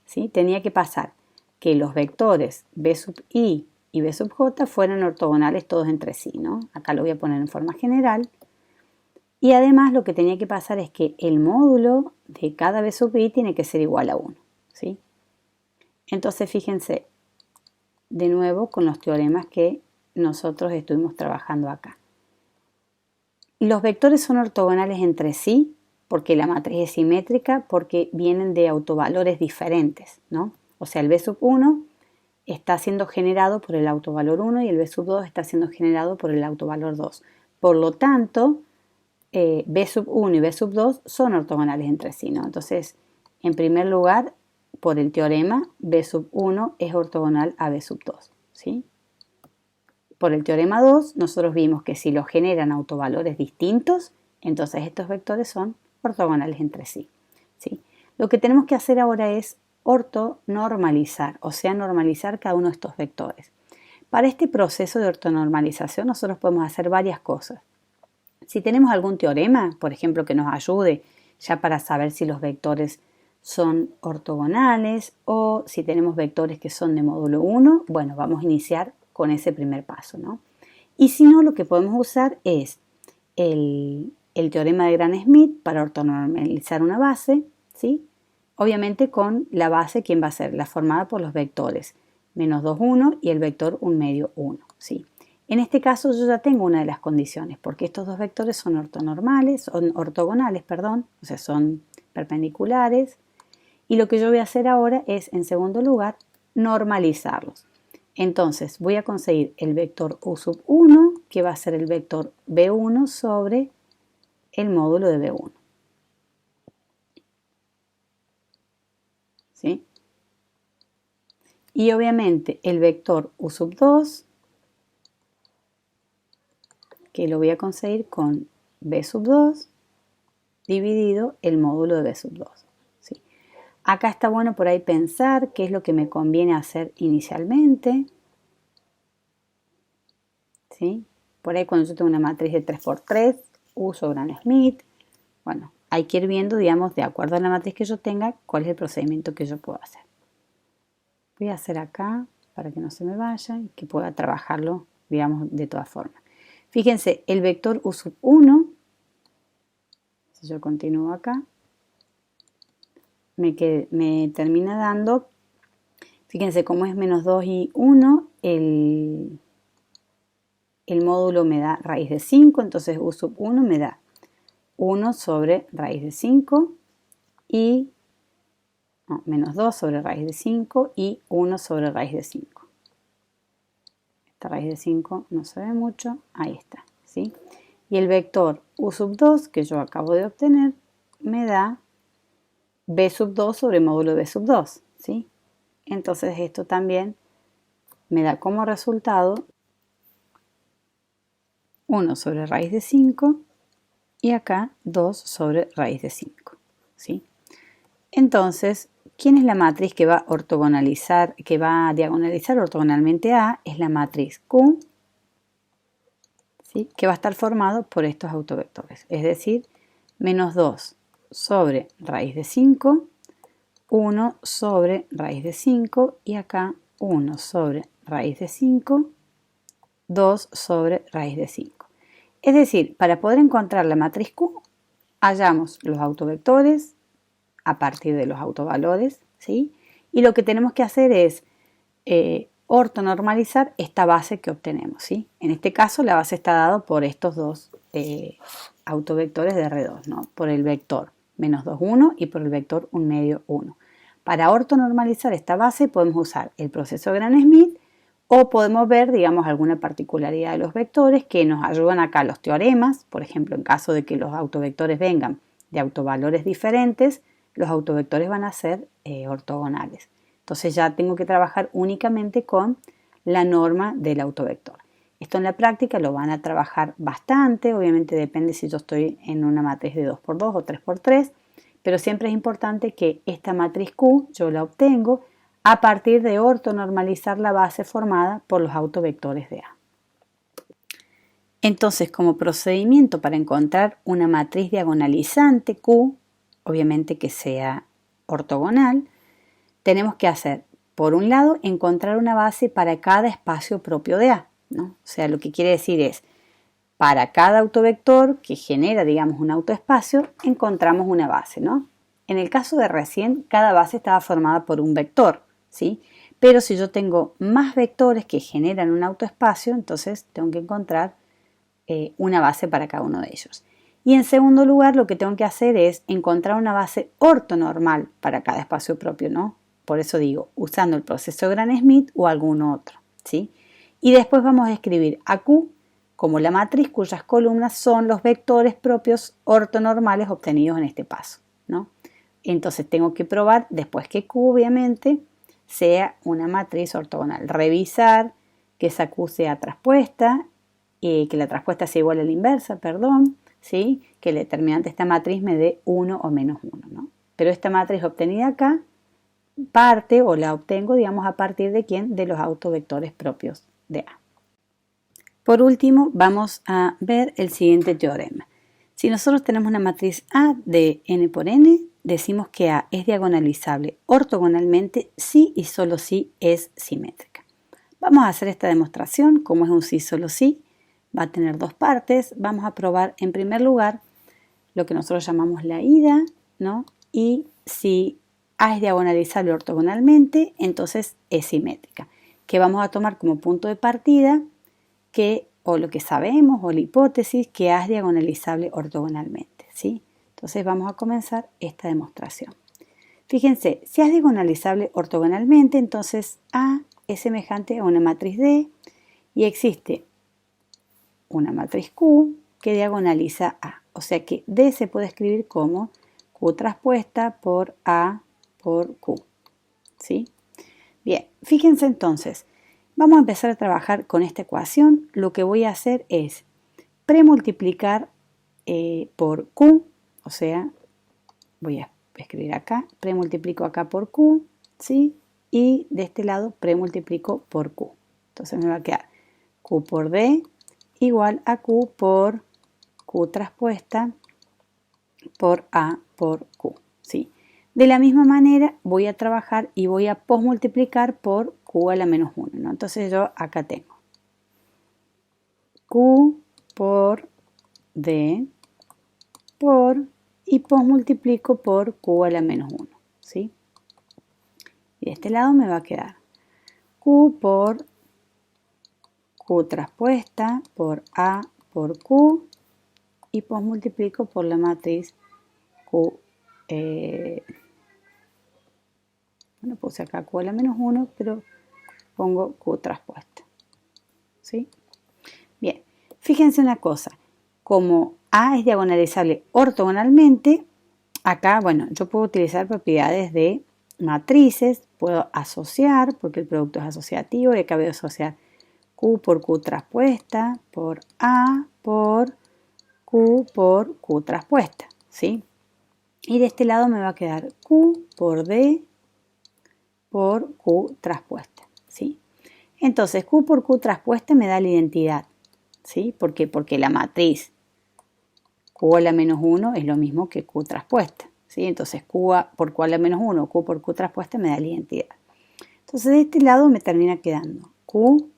¿Sí? Tenía que pasar que los vectores B sub I y B sub J fueran ortogonales todos entre sí, ¿no? Acá lo voy a poner en forma general. Y además lo que tenía que pasar es que el módulo de cada B sub I tiene que ser igual a 1, ¿sí? Entonces fíjense de nuevo con los teoremas que nosotros estuvimos trabajando acá. Los vectores son ortogonales entre sí porque la matriz es simétrica, porque vienen de autovalores diferentes, ¿no? O sea, el B sub 1 está siendo generado por el autovalor 1 y el B sub 2 está siendo generado por el autovalor 2. Por lo tanto, B sub 1 y B sub 2 son ortogonales entre sí, ¿no? Entonces, en primer lugar, por el teorema, B sub 1 es ortogonal a B sub 2, ¿sí? Por el teorema 2, nosotros vimos que si los generan autovalores distintos, entonces estos vectores son ortogonales entre sí, ¿sí? Lo que tenemos que hacer ahora es ortonormalizar, o sea, normalizar cada uno de estos vectores. Para este proceso de ortonormalización, nosotros podemos hacer varias cosas. Si tenemos algún teorema, por ejemplo, que nos ayude ya para saber si los vectores son ortogonales o si tenemos vectores que son de módulo 1, bueno, vamos a iniciar con ese primer paso, ¿no? Y si no, lo que podemos usar es el teorema de Gram-Schmidt para ortonormalizar una base, ¿sí? Obviamente con la base, ¿quién va a ser? La formada por los vectores menos 2, 1 y el vector 1 medio, 1, ¿sí? En este caso yo ya tengo una de las condiciones, porque estos dos vectores son ortogonales, o sea, son perpendiculares. Y lo que yo voy a hacer ahora es, en segundo lugar, normalizarlos. Entonces voy a conseguir el vector U sub 1, que va a ser el vector B1 sobre el módulo de B1. ¿Sí? Y obviamente el vector U sub 2, que lo voy a conseguir con B sub 2 dividido el módulo de B sub 2. ¿Sí? Acá está bueno por ahí pensar qué es lo que me conviene hacer inicialmente. ¿Sí? Por ahí cuando yo tengo una matriz de 3×3, uso Gram-Schmidt. Bueno, hay que ir viendo, digamos, de acuerdo a la matriz que yo tenga, cuál es el procedimiento que yo puedo hacer. Voy a hacer acá para que no se me vaya y que pueda trabajarlo, digamos, de todas formas. Fíjense, el vector U sub 1, si yo continúo acá, me termina dando, fíjense, como es menos 2 y 1, el módulo me da raíz de 5, entonces U sub 1 me da 1 sobre raíz de 5 y menos 2 sobre raíz de 5 y 1 sobre raíz de 5. Esta raíz de 5 no se ve mucho, ahí está, ¿sí? Y el vector U sub 2 que yo acabo de obtener me da B sub 2 sobre módulo de B sub 2, ¿sí? Entonces esto también me da como resultado 1 sobre raíz de 5 y acá 2 sobre raíz de 5, ¿sí? Entonces ¿quién es la matriz que va a ortogonalizar, que va a diagonalizar ortogonalmente a? Es la matriz Q, ¿sí? Que va a estar formado por estos autovectores, es decir, menos 2 sobre raíz de 5, 1 sobre raíz de 5 y acá 1 sobre raíz de 5, 2 sobre raíz de 5. Es decir, para poder encontrar la matriz Q, hallamos los autovectores a partir de los autovalores, ¿sí? Y lo que tenemos que hacer es ortonormalizar esta base que obtenemos, ¿sí? En este caso la base está dada por estos dos autovectores de R2, ¿no? Por el vector menos 2, 1 y por el vector 1 medio, 1. Para ortonormalizar esta base podemos usar el proceso de Gram-Schmidt o podemos ver, digamos, alguna particularidad de los vectores que nos ayudan acá los teoremas. Por ejemplo, en caso de que los autovectores vengan de autovalores diferentes, los autovectores van a ser ortogonales. Entonces ya tengo que trabajar únicamente con la norma del autovector. Esto en la práctica lo van a trabajar bastante, obviamente depende si yo estoy en una matriz de 2×2 o 3×3, pero siempre es importante que esta matriz Q yo la obtengo a partir de ortonormalizar la base formada por los autovectores de A. Entonces, como procedimiento para encontrar una matriz diagonalizante Q, obviamente que sea ortogonal, tenemos que hacer, por un lado, encontrar una base para cada espacio propio de A, ¿no? O sea, lo que quiere decir es, para cada autovector que genera, digamos, un autoespacio, encontramos una base, ¿no? En el caso de recién, cada base estaba formada por un vector, ¿sí? Pero si yo tengo más vectores que generan un autoespacio, entonces tengo que encontrar una base para cada uno de ellos. Y en segundo lugar, lo que tengo que hacer es encontrar una base ortonormal para cada espacio propio, ¿no? Por eso digo, usando el proceso de Gram-Schmidt o algún otro, ¿sí? Y después vamos a escribir a Q como la matriz cuyas columnas son los vectores propios ortonormales obtenidos en este paso, ¿no? Entonces tengo que probar después que Q obviamente sea una matriz ortogonal. Revisar que esa Q sea traspuesta, que la traspuesta sea igual a la inversa, perdón, ¿sí? Que el determinante de esta matriz me dé 1 o menos 1, ¿no? Pero esta matriz obtenida acá parte o la obtengo, digamos, a partir de ¿quién? De los autovectores propios de A. Por último, vamos a ver el siguiente teorema. Si nosotros tenemos una matriz A de n por n, decimos que A es diagonalizable ortogonalmente si y solo si es simétrica. Vamos a hacer esta demostración. Como es un sí, solo sí, va a tener dos partes. Vamos a probar en primer lugar lo que nosotros llamamos la ida, ¿no? Y si A es diagonalizable ortogonalmente, entonces es simétrica, que vamos a tomar como punto de partida o lo que sabemos, o la hipótesis, que A es diagonalizable ortogonalmente, ¿sí? Entonces vamos a comenzar esta demostración. Fíjense, si A es diagonalizable ortogonalmente, entonces A es semejante a una matriz D y existe una matriz Q que diagonaliza A. O sea que D se puede escribir como Q traspuesta por A por Q, ¿sí? Bien, fíjense entonces, vamos a empezar a trabajar con esta ecuación. Lo que voy a hacer es premultiplicar por Q, o sea, voy a escribir acá, premultiplico acá por Q, ¿sí? Y de este lado premultiplico por Q. Entonces me va a quedar Q por D igual a Q por Q traspuesta por A por Q, ¿sí? De la misma manera voy a trabajar y voy a posmultiplicar por Q a la menos 1, ¿no? Entonces yo acá tengo Q por D por y posmultiplico por Q a la menos 1, ¿sí? Y de este lado me va a quedar Q por Q traspuesta por A por Q y posmultiplico por la matriz Q. Bueno, puse acá Q a la menos 1, pero pongo Q traspuesta, ¿sí? Bien, fíjense una cosa, como A es diagonalizable ortogonalmente, acá, bueno, yo puedo utilizar propiedades de matrices, puedo asociar, porque el producto es asociativo, y acá voy a asociar Q por Q traspuesta, por A por Q traspuesta, ¿sí? Y de este lado me va a quedar Q por D por Q traspuesta, ¿sí? Entonces, Q por Q traspuesta me da la identidad, ¿sí? ¿Por qué? Porque la matriz Q a la menos 1 es lo mismo que Q traspuesta, ¿sí? Entonces, por Q a la menos 1, Q por Q traspuesta me da la identidad. Entonces, de este lado me termina quedando Q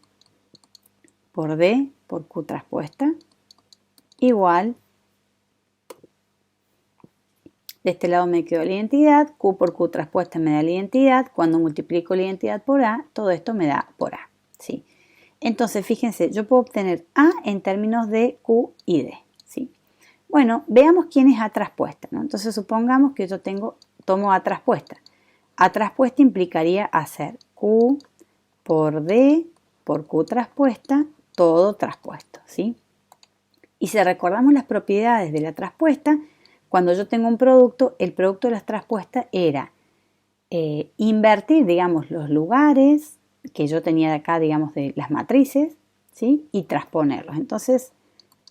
por D por Q traspuesta igual, de este lado me quedó la identidad, Q por Q traspuesta me da la identidad, cuando multiplico la identidad por A, todo esto me da por A, ¿sí? Entonces, fíjense, yo puedo obtener A en términos de Q y D, ¿sí? Bueno, veamos quién es A traspuesta, ¿no? Entonces, supongamos que yo tomo A traspuesta. A traspuesta implicaría hacer Q por D por Q traspuesta, todo traspuesto, ¿sí? Y si recordamos las propiedades de la traspuesta, cuando yo tengo un producto, el producto de las traspuestas era invertir, digamos, los lugares que yo tenía de acá, digamos, de las matrices, ¿sí? Y transponerlos. Entonces,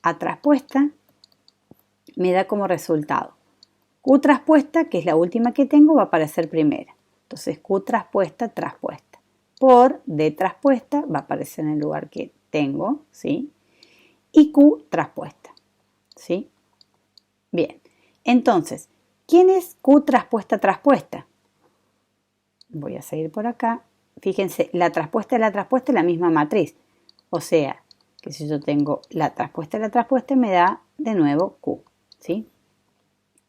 A traspuesta me da como resultado Q traspuesta, que es la última que tengo, va a aparecer primera. Entonces, Q traspuesta, traspuesta. Por D traspuesta va a aparecer en el lugar que tengo, ¿sí? Y Q traspuesta, ¿sí? Bien. Entonces, ¿quién es Q traspuesta traspuesta? Voy a seguir por acá. Fíjense, la traspuesta es la misma matriz. O sea, que si yo tengo la traspuesta me da de nuevo Q, ¿sí?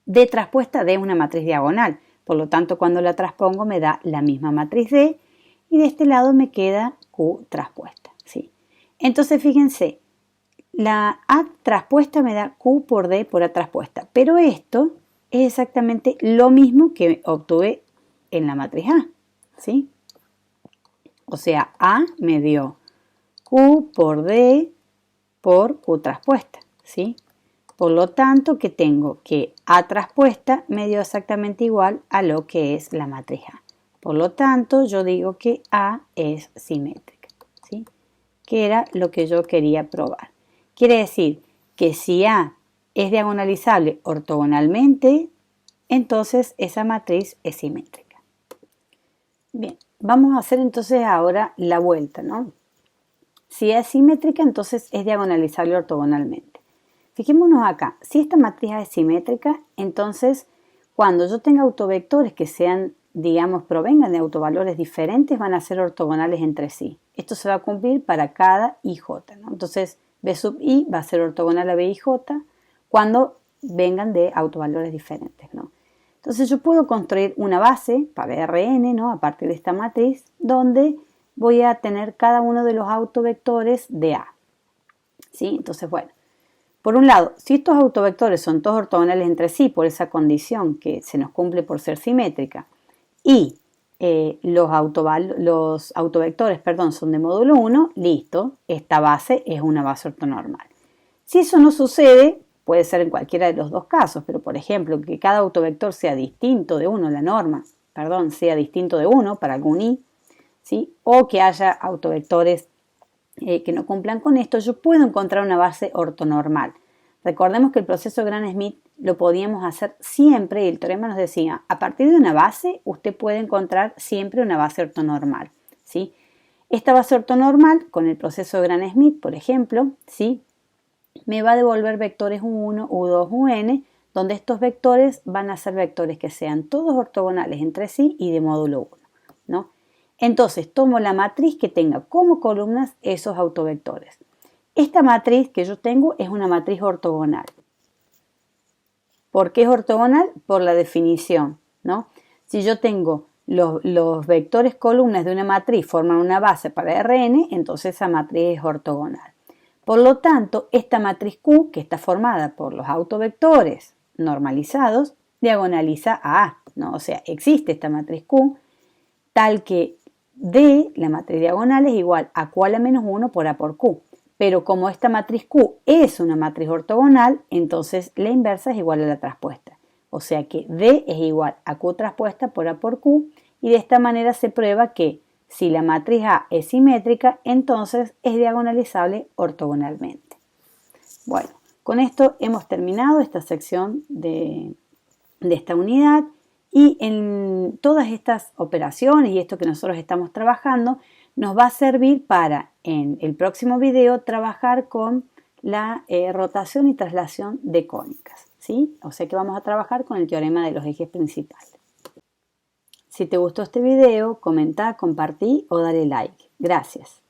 D traspuesta, D es una matriz diagonal. Por lo tanto, cuando la transpongo me da la misma matriz D. Y de este lado me queda Q traspuesta, ¿sí? Entonces, fíjense, la A traspuesta me da Q por D por A traspuesta, pero esto es exactamente lo mismo que obtuve en la matriz A, ¿sí? O sea, A me dio Q por D por Q traspuesta, ¿sí? Por lo tanto, que tengo que A traspuesta me dio exactamente igual a lo que es la matriz A. Por lo tanto, yo digo que A es simétrica, ¿sí? Que era lo que yo quería probar. Quiere decir que si A es diagonalizable ortogonalmente, entonces esa matriz es simétrica. Bien, vamos a hacer entonces ahora la vuelta, ¿no? Si es simétrica, entonces es diagonalizable ortogonalmente. Fijémonos acá, si esta matriz A es simétrica, entonces cuando yo tenga autovectores que sean, digamos, provengan de autovalores diferentes, van a ser ortogonales entre sí. Esto se va a cumplir para cada IJ, ¿no? Entonces, B sub I va a ser ortogonal a B y J cuando vengan de autovalores diferentes, ¿no? Entonces yo puedo construir una base para Rn, ¿no? A partir de esta matriz, donde voy a tener cada uno de los autovectores de A, ¿sí? Entonces, bueno, por un lado, si estos autovectores son todos ortogonales entre sí por esa condición que se nos cumple por ser simétrica y los autovectores son de módulo 1, listo, esta base es una base ortonormal. Si eso no sucede, puede ser en cualquiera de los dos casos, pero por ejemplo, que cada autovector sea distinto de uno, la norma, sea distinto de uno para algún I, ¿sí? O que haya autovectores que no cumplan con esto, yo puedo encontrar una base ortonormal. Recordemos que el proceso de Gram-Schmidt lo podíamos hacer siempre y el teorema nos decía, a partir de una base usted puede encontrar siempre una base ortonormal, ¿sí? Esta base ortonormal con el proceso de Gram-Schmidt, por ejemplo, ¿sí? Me va a devolver vectores U1, U2, UN, donde estos vectores van a ser vectores que sean todos ortogonales entre sí y de módulo 1, ¿no? Entonces, tomo la matriz que tenga como columnas esos autovectores. Esta matriz que yo tengo es una matriz ortogonal. ¿Por qué es ortogonal? Por la definición, ¿no? Si yo tengo los vectores columnas de una matriz forman una base para Rn, entonces esa matriz es ortogonal. Por lo tanto, esta matriz Q, que está formada por los autovectores normalizados, diagonaliza a A, ¿no? O sea, existe esta matriz Q, tal que D, la matriz diagonal, es igual a Q a la menos 1 por A por Q. Pero como esta matriz Q es una matriz ortogonal, entonces la inversa es igual a la traspuesta. O sea que D es igual a Q traspuesta por A por Q, y de esta manera se prueba que si la matriz A es simétrica, entonces es diagonalizable ortogonalmente. Bueno, con esto hemos terminado esta sección de esta unidad Y en todas estas operaciones y esto que nosotros estamos trabajando nos va a servir para, en el próximo video, trabajar con la rotación y traslación de cónicas, ¿sí? O sea que vamos a trabajar con el teorema de los ejes principales. Si te gustó este video, comenta, compartí o dale like. Gracias.